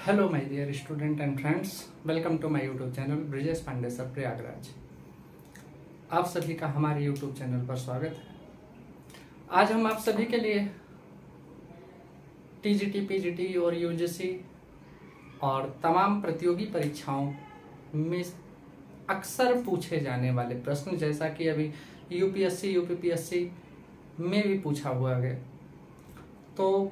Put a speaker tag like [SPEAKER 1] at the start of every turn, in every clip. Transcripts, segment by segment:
[SPEAKER 1] Hello my dear student and friends, welcome to my YouTube channel Brijesh Pandey sir Prayagraj. आप सभी का हमारे यूट्यूब चैनल पर स्वागत है। आज हम आप सभी के लिए टीजीटी, पीजीटी और यूजीसी और तमाम प्रतियोगी परीक्षाओं में अक्सर पूछे जाने वाले प्रश्न, जैसा कि अभी यूपीएससी, यूपीपीएससी में भी पूछा हुआ है, तो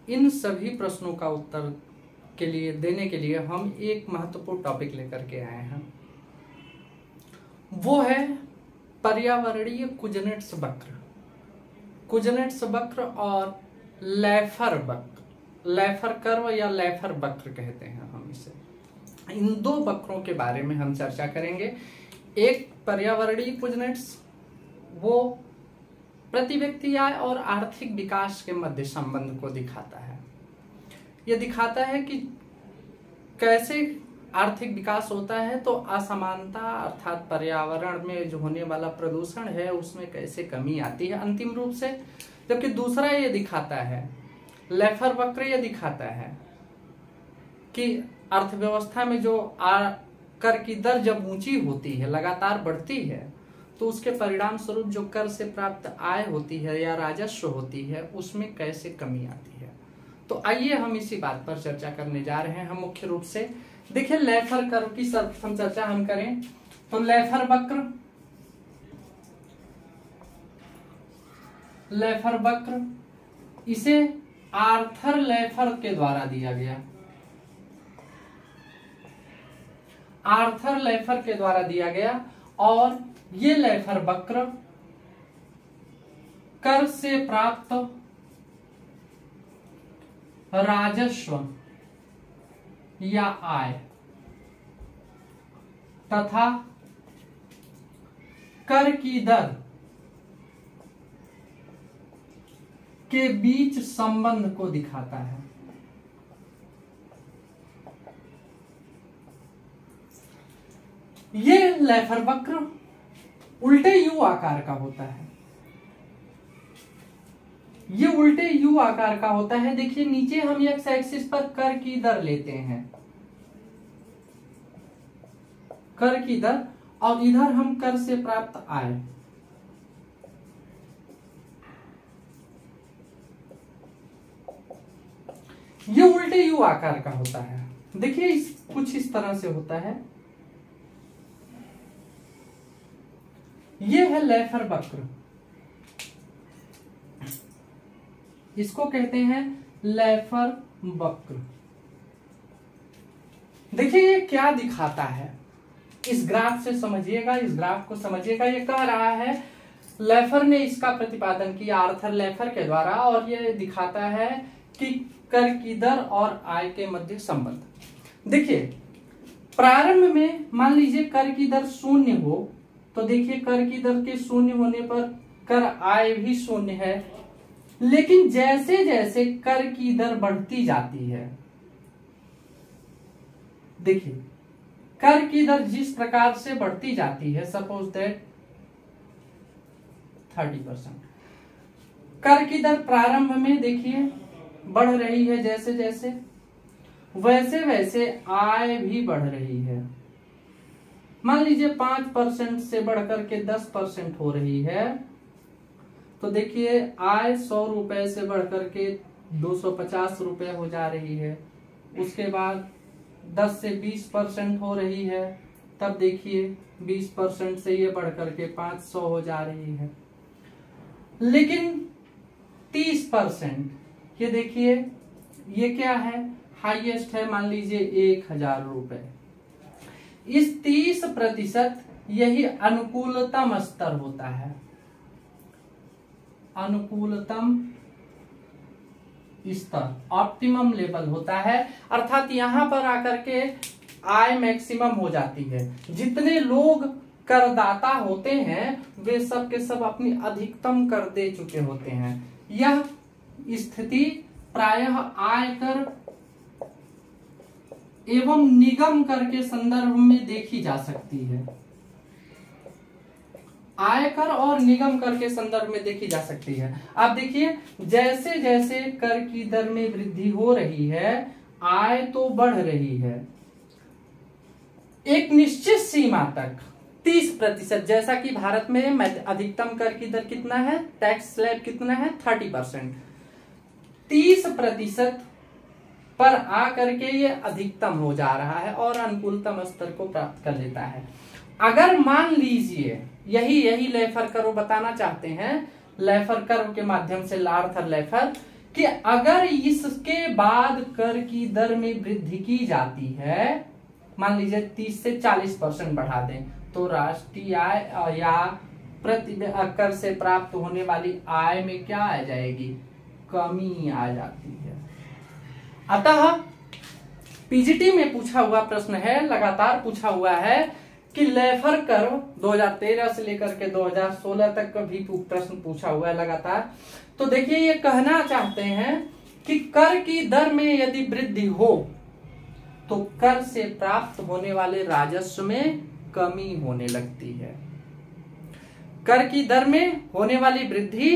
[SPEAKER 1] इन सभी प्रश्नों का उत्तर के लिए देने के लिए हम एक महत्वपूर्ण टॉपिक लेकर के आए हैं। वो है पर्यावरणीय कुजनेट्स वक्र, कुजनेट्स वक्र और लैफर वक्र, लैफर कर्व या लैफर वक्र कहते हैं हम इसे। इन दो वक्रों के बारे में हम चर्चा करेंगे। एक पर्यावरणीय कुजनेट्स, वो प्रति व्यक्ति आय और आर्थिक विकास के मध्य संबंध को दिखाता है। यह दिखाता है कि कैसे आर्थिक विकास होता है तो असमानता अर्थात पर्यावरण में जो होने वाला प्रदूषण है उसमें कैसे कमी आती है अंतिम रूप से। जबकि दूसरा ये दिखाता है, लैफर वक्र ये दिखाता है कि अर्थव्यवस्था में जो कर की दर जब ऊंची होती है, लगातार बढ़ती है, तो उसके परिणाम स्वरूप जो कर से प्राप्त आय होती है या राजस्व होती है उसमें कैसे कमी आती है। तो आइए हम इसी बात पर चर्चा करने जा रहे हैं। हम मुख्य रूप से देखिए लैफर कर्व की सर्वप्रथम चर्चा हम करें तो लैफर वक्र, लैफर वक्र इसे आर्थर लैफर के द्वारा दिया गया, आर्थर लैफर के द्वारा दिया गया। और ये लैफर वक्र कर से प्राप्त राजस्व या आय तथा कर की दर के बीच संबंध को दिखाता है। ये लैफर वक्र उल्टे यू आकार का होता है, ये उल्टे यू आकार का होता है। देखिए नीचे हम एक्स एक्सिस पर कर की दर लेते हैं, कर की दर, और इधर हम कर से प्राप्त आय। ये उल्टे यू आकार का होता है। देखिए कुछ इस तरह से होता है। ये है लैफर वक्र, इसको कहते हैं लैफर वक्र। देखिए ये क्या दिखाता है, इस ग्राफ से समझिएगा, इस ग्राफ को समझिएगा। ये कह रहा है, लैफर ने इसका प्रतिपादन किया आर्थर लैफर के द्वारा, और ये दिखाता है कि कर की दर और आय के मध्य संबंध। देखिए प्रारंभ में मान लीजिए कर की दर शून्य हो, तो देखिए कर की दर के शून्य होने पर कर आय भी शून्य है। लेकिन जैसे जैसे कर की दर बढ़ती जाती है, देखिए कर की दर जिस प्रकार से बढ़ती जाती है, सपोज दैट 30%, कर की दर प्रारंभ में देखिए बढ़ रही है, जैसे जैसे वैसे वैसे आय भी बढ़ रही है। मान लीजिए 5% से बढ़कर के 10% हो रही है, तो देखिए आय 100 रुपए से बढ़कर के 250 रुपए हो जा रही है। उसके बाद 10 से 20% हो रही है, तब देखिए 20% से ये बढ़कर के 500 हो जा रही है। लेकिन 30%, ये देखिए ये क्या है, हाईएस्ट है, मान लीजिए 1000 रुपए। इस 30% यही अनुकूलतम स्तर होता है, अनुकूलतम स्तर, ऑप्टिमम लेवल होता है। अर्थात यहां पर आकर के आय मैक्सिमम हो जाती है। जितने लोग करदाता होते हैं वे सब के सब अपनी अधिकतम कर दे चुके होते हैं। यह स्थिति प्रायः आयकर एवं निगम कर के संदर्भ में देखी जा सकती है, आयकर और निगम कर के संदर्भ में देखी जा सकती है। आप देखिए जैसे जैसे कर की दर में वृद्धि हो रही है आय तो बढ़ रही है एक निश्चित सीमा तक 30%, जैसा कि भारत में अधिकतम कर की दर कितना है, टैक्स स्लैब कितना है 30%, 30% पर आकर के ये अधिकतम हो जा रहा है और अनुकूलतम स्तर को प्राप्त कर लेता है। अगर मान लीजिए यही लेफर कर्व बताना चाहते हैं, लेफर कर्व के माध्यम से आर्थर लेफर, कि अगर इसके बाद कर की दर में वृद्धि की जाती है, मान लीजिए 30 से 40% बढ़ा दें, तो राष्ट्रीय आय या प्रति कर से प्राप्त होने वाली आय में क्या आ जाएगी, कमी आ जाती है। अतः पीजीटी में पूछा हुआ प्रश्न है, लगातार पूछा हुआ है कि लेफर कर्व 2013 से लेकर के 2016 तक का भी प्रश्न पूछा हुआ है लगातार। तो देखिए ये कहना चाहते हैं कि कर की दर में यदि वृद्धि हो तो कर से प्राप्त होने वाले राजस्व में कमी होने लगती है। कर की दर में होने वाली वृद्धि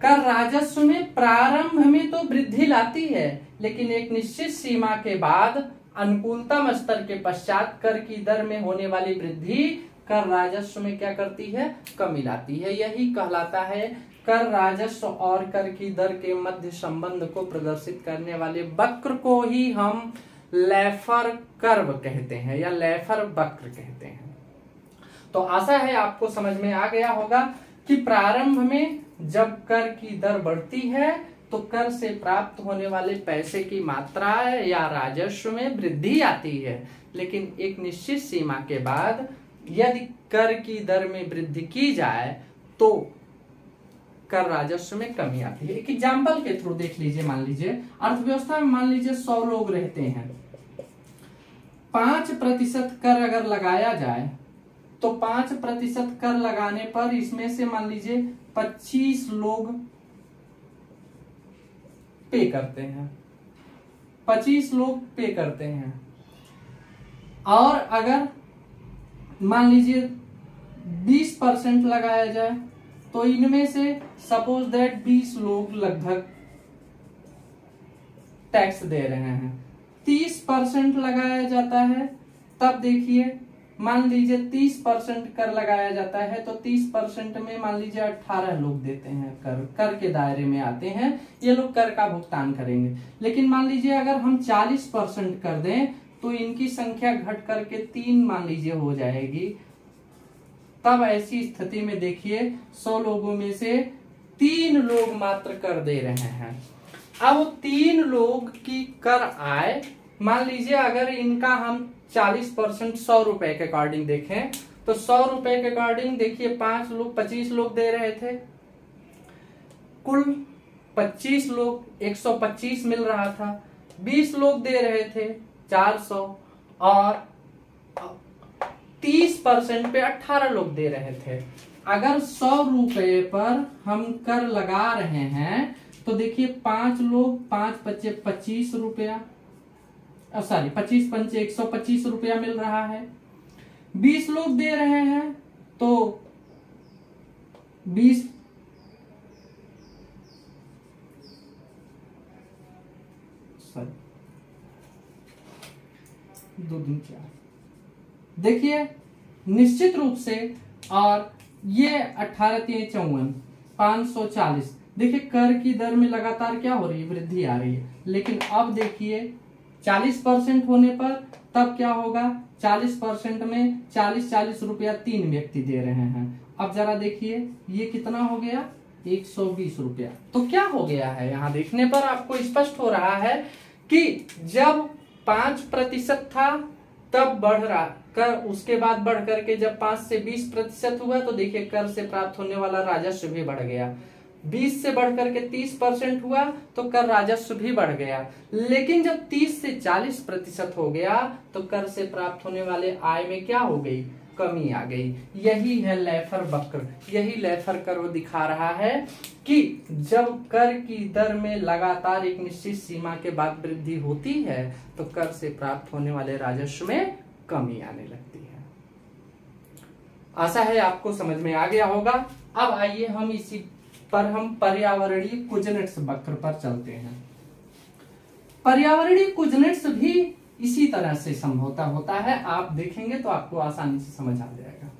[SPEAKER 1] कर राजस्व में प्रारंभ में तो वृद्धि लाती है, लेकिन एक निश्चित सीमा के बाद अनुकूलतम स्तर के पश्चात कर की दर में होने वाली वृद्धि कर राजस्व में क्या करती है, कमी लाती है। यही कहलाता है कर राजस्व और कर की दर के मध्य संबंध को प्रदर्शित करने वाले वक्र को ही हम लेफर कर्व कहते हैं या लेफर वक्र कहते हैं। तो आशा है आपको समझ में आ गया होगा कि प्रारंभ में जब कर की दर बढ़ती है तो कर से प्राप्त होने वाले पैसे की मात्रा या राजस्व में वृद्धि आती है, लेकिन एक निश्चित सीमा के बाद यदि कर की दर में वृद्धि की जाए तो कर राजस्व में कमी आती है। एक एग्जाम्पल के थ्रू देख लीजिए, मान लीजिए अर्थव्यवस्था में मान लीजिए 100 लोग रहते हैं, 5% कर अगर लगाया जाए तो 5% कर लगाने पर इसमें से मान लीजिए 25 लोग पे करते हैं, 25 लोग पे करते हैं, और अगर मान लीजिए 20% लगाया जाए तो इनमें से सपोज दैट 20 लोग लगभग टैक्स दे रहे हैं। 30% लगाया जाता है, तब देखिए मान लीजिए 30% कर लगाया जाता है तो 30% में मान लीजिए 18 लोग देते हैं, कर के दायरे में आते हैं, ये लोग कर का भुगतान करेंगे। लेकिन मान लीजिए अगर हम 40% कर दें तो इनकी संख्या घट करके 3 मान लीजिए हो जाएगी। तब ऐसी स्थिति में देखिए 100 लोगों में से 3 लोग मात्र कर दे रहे हैं। अब 3 लोग की कर आय मान लीजिए अगर इनका हम 40% 100 रुपए के अकॉर्डिंग देखें तो 100 रुपए के अकॉर्डिंग देखिए 25 लोग दे रहे थे, कुल 25 लोग 125 मिल रहा था, 20 लोग दे रहे थे 400 और 30% पे 18 लोग दे रहे थे। अगर 100 रुपए पर हम कर लगा रहे हैं तो देखिए 5 लोग 5 पच्चे 25 रुपया, सॉरी 25 पंचे 125 रुपया मिल रहा है। 20 लोग दे रहे हैं तो 20 2 दूनी 4 देखिए निश्चित रूप से, और ये 18 3 54 540। देखिए कर की दर में लगातार क्या हो रही है, वृद्धि आ रही है। लेकिन अब देखिए 40% होने पर तब क्या होगा, 40% में 40 रुपया 3 व्यक्ति दे रहे हैं। अब जरा देखिए ये कितना हो गया, 120 रुपया। तो क्या हो गया है, यहाँ देखने पर आपको स्पष्ट हो रहा है कि जब 5% था तब बढ़ रहा कर, उसके बाद बढ़ करके जब 5 से 20% हुआ तो देखिए कर से प्राप्त होने वाला राजस्व भी बढ़ गया। 20 से बढ़ करके 30% हुआ तो कर राजस्व भी बढ़ गया। लेकिन जब 30 से 40% हो गया तो कर से प्राप्त होने वाले आय में क्या हो गई, कमी आ गई। यही है लेफर वक्र, यही लेफर कर्व दिखा रहा है कि जब कर की दर में लगातार एक निश्चित सीमा के बाद वृद्धि होती है तो कर से प्राप्त होने वाले राजस्व में कमी आने लगती है। आशा है आपको समझ में आ गया होगा। अब आइए हम इसी पर हम पर्यावरणीय कुजनेट्स वक्र पर चलते हैं। पर्यावरणीय कुजनेट्स भी इसी तरह से संभवतः होता है। आप देखेंगे तो आपको आसानी से समझ आ जाएगा।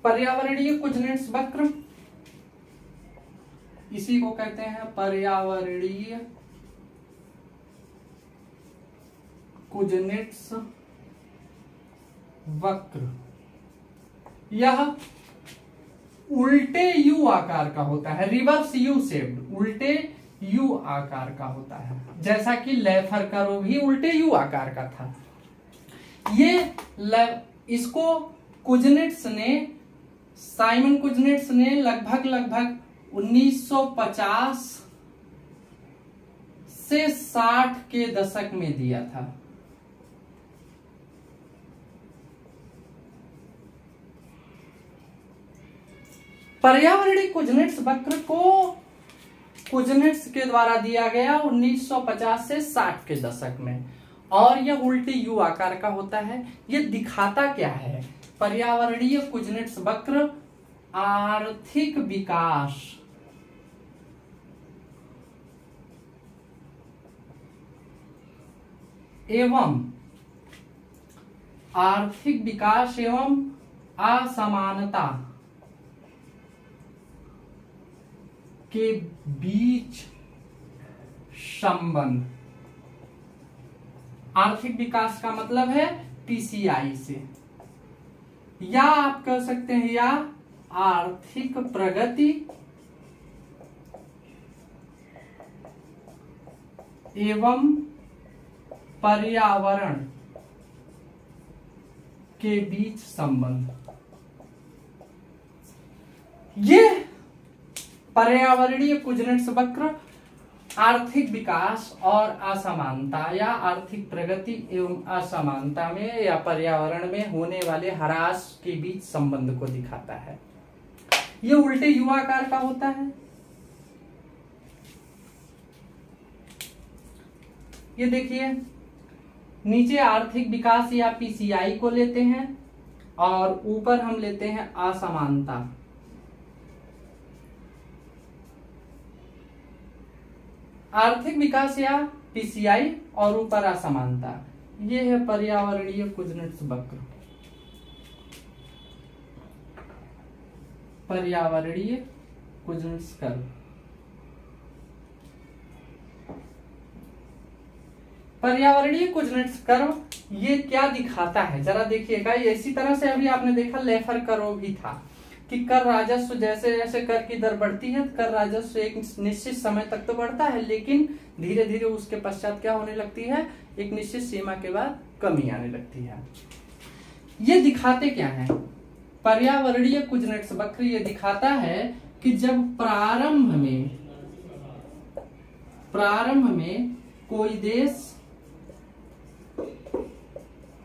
[SPEAKER 1] पर्यावरणीय कुजनेट्स वक्र, इसी को कहते हैं पर्यावरणीय कुजनेट्स वक्र। यह उल्टे यू आकार का होता है, रिवर्स यू शेप्ड, उल्टे यू आकार का होता है, जैसा कि लेफर कर्व भी उल्टे यू आकार का था। इसको कुजनेट्स ने, साइमन कुजनेट्स ने लगभग 1950 से 60 के दशक में दिया था। पर्यावरणीय कुजनेट्स वक्र को कुजनेट्स के द्वारा दिया गया 1950 से 60 के दशक में, और यह उल्टे यू आकार का होता है। यह दिखाता क्या है? पर्यावरणीय कुजनेट्स वक्र आर्थिक विकास एवं असमानता के बीच संबंध। आर्थिक विकास का मतलब है पीसीआई से, या आप कह सकते हैं या आर्थिक प्रगति एवं पर्यावरण के बीच संबंध। ये पर्यावरणीय कुजनेट्स वक्र आर्थिक विकास और असमानता या आर्थिक प्रगति एवं असमानता में या पर्यावरण में होने वाले ह्रास के बीच संबंध को दिखाता है। ये उल्टे यू आकार का होता है। ये देखिए, नीचे आर्थिक विकास या पीसीआई को लेते हैं और ऊपर हम लेते हैं असमानता। आर्थिक विकास या पीसीआई और ऊपर असमानता, ये है पर्यावरणीय कुजनेट्स वक्र। पर्यावरणीय कुजनेट्स कर्व। पर्यावरणीय कुजनेट्स कर्व ये क्या दिखाता है जरा देखिएगा। इसी तरह से अभी आपने देखा लेफर कर्व भी था कि कर राजस्व, जैसे जैसे कर की दर बढ़ती है कर राजस्व एक निश्चित समय तक तो बढ़ता है, लेकिन धीरे धीरे उसके पश्चात क्या होने लगती है, एक निश्चित सीमा के बाद कमी आने लगती है। ये दिखाते क्या है? पर्यावरणीय कुजनेट्स वक्र ये दिखाता है कि जब प्रारंभ में कोई देश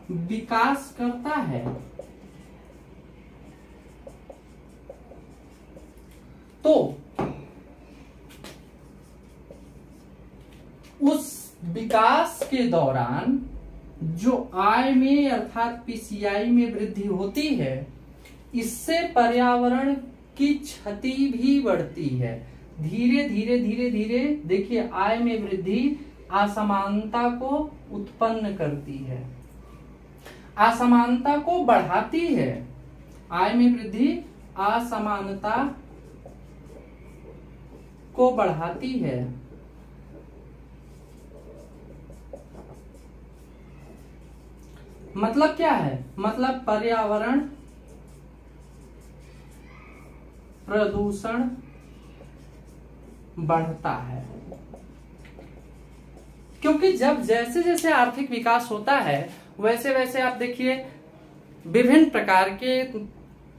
[SPEAKER 1] विकास करता है तो उस विकास के दौरान जो आय में अर्थात पीसीआई में वृद्धि होती है, इससे पर्यावरण की क्षति भी बढ़ती है। धीरे धीरे धीरे धीरे देखिए, आय में वृद्धि असमानता को उत्पन्न करती है, असमानता को बढ़ाती है। आय में वृद्धि असमानता को बढ़ाती है। मतलब क्या है? मतलब पर्यावरण प्रदूषण बढ़ता है, क्योंकि जब जैसे जैसे आर्थिक विकास होता है वैसे वैसे आप देखिए विभिन्न प्रकार के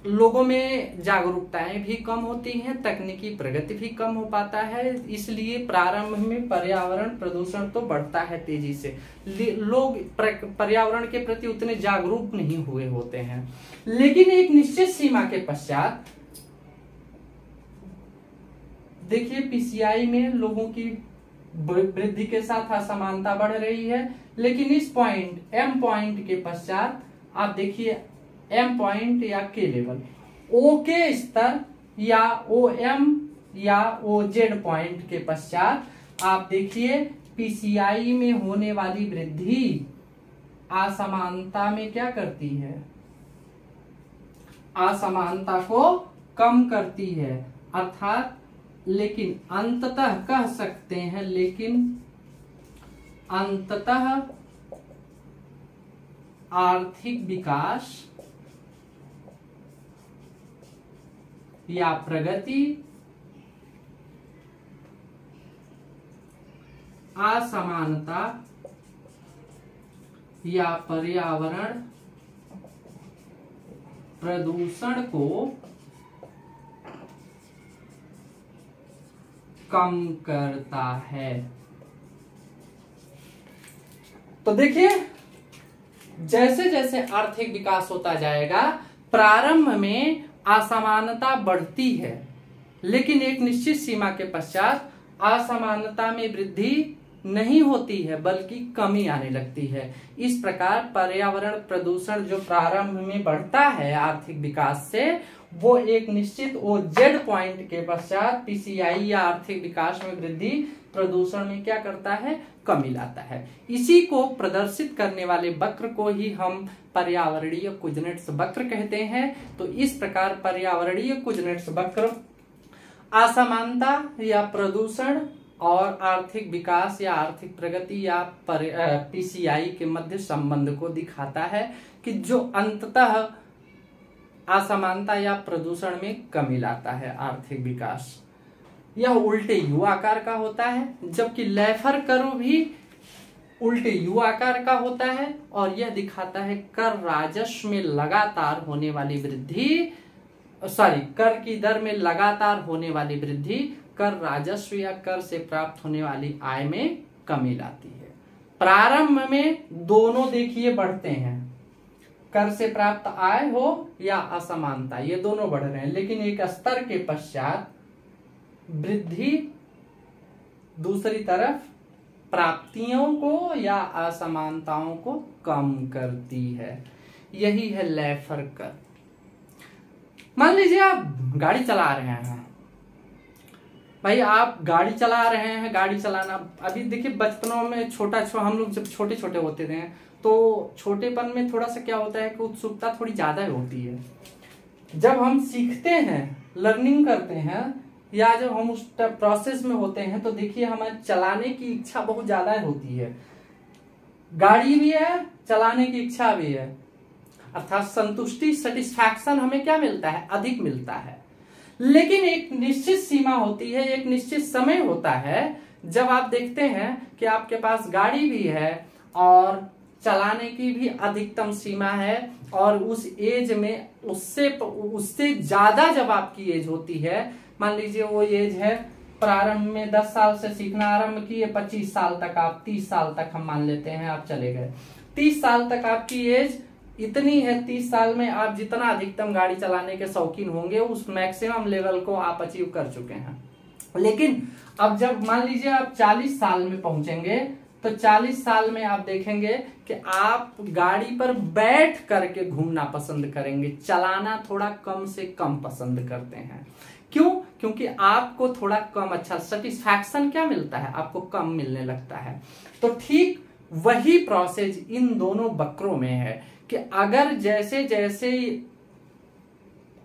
[SPEAKER 1] लोगों में जागरूकताएं भी कम होती हैं, तकनीकी प्रगति भी कम हो पाता है। इसलिए प्रारंभ में पर्यावरण प्रदूषण तो बढ़ता है तेजी से, लोग पर्यावरण के प्रति उतने जागरूक नहीं हुए होते हैं, लेकिन एक निश्चित सीमा के पश्चात देखिए पीसीआई में लोगों की वृद्धि के साथ असमानता बढ़ रही है, लेकिन इस पॉइंट एम पॉइंट के पश्चात आप देखिए एम पॉइंट या के लेवल, ओ के स्तर या ओ एम या ओ जेड पॉइंट के पश्चात आप देखिए पीसीआई में होने वाली वृद्धि असमानता में क्या करती है, असमानता को कम करती है। अर्थात लेकिन अंततः कह सकते हैं, लेकिन अंततः आर्थिक विकास या प्रगति असमानता या पर्यावरण प्रदूषण को कम करता है। तो देखिए जैसे जैसे आर्थिक विकास होता जाएगा, प्रारंभ में असमानता बढ़ती है, लेकिन एक निश्चित सीमा के पश्चात असमानता में वृद्धि नहीं होती है बल्कि कमी आने लगती है। इस प्रकार पर्यावरण प्रदूषण जो प्रारंभ में बढ़ता है आर्थिक विकास से, वो एक निश्चित ओ जेड पॉइंट के पश्चात पीसीआई या आर्थिक विकास में वृद्धि प्रदूषण में क्या करता है, कमी लाता है। इसी को प्रदर्शित करने वाले वक्र को ही हम पर्यावरणीय कुजनेट्स वक्र कहते हैं। तो इस प्रकार पर्यावरणीय कुजनेट्स वक्र असमानता या प्रदूषण और आर्थिक विकास या आर्थिक प्रगति या पीसीआई के मध्य संबंध को दिखाता है कि जो अंततः असमानता या प्रदूषण में कमी लाता है आर्थिक विकास। यह उल्टे यू आकार का होता है, जबकि लेफर कर्व भी उल्टे यू आकार का होता है और यह दिखाता है कर राजस्व में लगातार होने वाली वृद्धि, कर की दर में लगातार होने वाली वृद्धि कर राजस्व या कर से प्राप्त होने वाली आय में कमी लाती है। प्रारंभ में दोनों देखिए बढ़ते हैं, कर से प्राप्त आय हो या असमानता, ये दोनों बढ़ रहे हैं, लेकिन एक स्तर के पश्चात वृद्धि दूसरी तरफ प्राप्तियों को या असमानताओं को कम करती है। यही है लेफर कर्व। मान लीजिए आप गाड़ी चला रहे हैं भाई, आप गाड़ी चला रहे हैं, गाड़ी चलाना अभी देखिए बचपनों में हम लोग जब छोटे छोटे होते थे तो छोटेपन में थोड़ा सा क्या होता है कि उत्सुकता थोड़ी ज्यादा होती है। जब हम सीखते हैं, लर्निंग करते हैं या जब हम उस प्रोसेस में होते हैं तो देखिए हमें चलाने की इच्छा बहुत ज्यादा होती है, गाड़ी भी है, चलाने की इच्छा भी है, अर्थात संतुष्टि सेटिस्फैक्शन हमें क्या मिलता है, अधिक मिलता है। लेकिन एक निश्चित सीमा होती है, एक निश्चित समय होता है जब आप देखते हैं कि आपके पास गाड़ी भी है और चलाने की भी अधिकतम सीमा है, और उस एज में उससे ज्यादा जब आपकी एज होती है, मान लीजिए वो एज है प्रारंभ में 10 साल से सीखना आरंभ किए, 25 साल तक आप 30 साल तक हम मान लेते हैं आप चले गए, 30 साल तक आपकी एज इतनी है, 30 साल में आप जितना अधिकतम गाड़ी चलाने के शौकीन होंगे उस मैक्सिमम लेवल को आप अचीव कर चुके हैं। लेकिन अब जब मान लीजिए आप 40 साल में पहुंचेंगे तो 40 साल में आप देखेंगे कि आप गाड़ी पर बैठ करके घूमना पसंद करेंगे, चलाना थोड़ा कम से कम पसंद करते हैं। क्यों? क्योंकि आपको थोड़ा कम अच्छा सेटिस्फैक्शन क्या मिलता है, आपको कम मिलने लगता है। तो ठीक वही प्रोसेस इन दोनों वक्रों में है कि अगर जैसे जैसे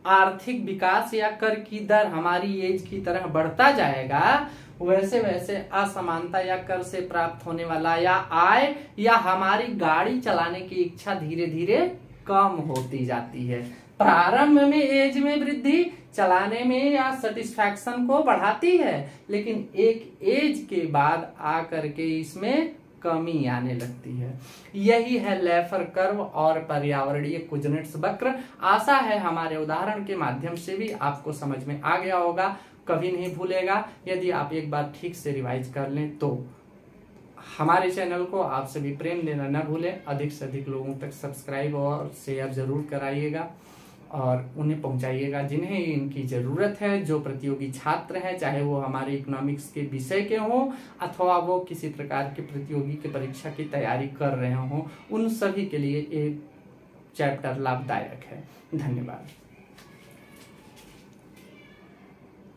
[SPEAKER 1] आर्थिक विकास या कर की दर हमारी एज की तरह बढ़ता जाएगा, वैसे वैसे असमानता या कर से प्राप्त होने वाला या आय या हमारी गाड़ी चलाने की इच्छा धीरे धीरे कम होती जाती है। प्रारंभ में एज में वृद्धि चलाने में या सेटिस्फैक्शन को बढ़ाती है, लेकिन एक एज के बाद आकर के इसमें कमी आने लगती है। यही है लेफर कर्व और पर्यावरणीय कुजनेट्स वक्र। आशा है हमारे उदाहरण के माध्यम से भी आपको समझ में आ गया होगा, कभी नहीं भूलेगा। यदि आप एक बार ठीक से रिवाइज कर लें तो हमारे चैनल को आप सभी प्रेम देना न भूलें, अधिक से अधिक लोगों तक सब्सक्राइब और शेयर जरूर कराइएगा। और उन्हें पहुंचाइएगा जिन्हें इनकी ज़रूरत है। जो प्रतियोगी छात्र हैं, चाहे वो हमारे इकोनॉमिक्स के विषय के हों अथवा वो किसी प्रकार के प्रतियोगी की परीक्षा की तैयारी कर रहे हों, उन सभी के लिए ये चैप्टर लाभदायक है। धन्यवाद।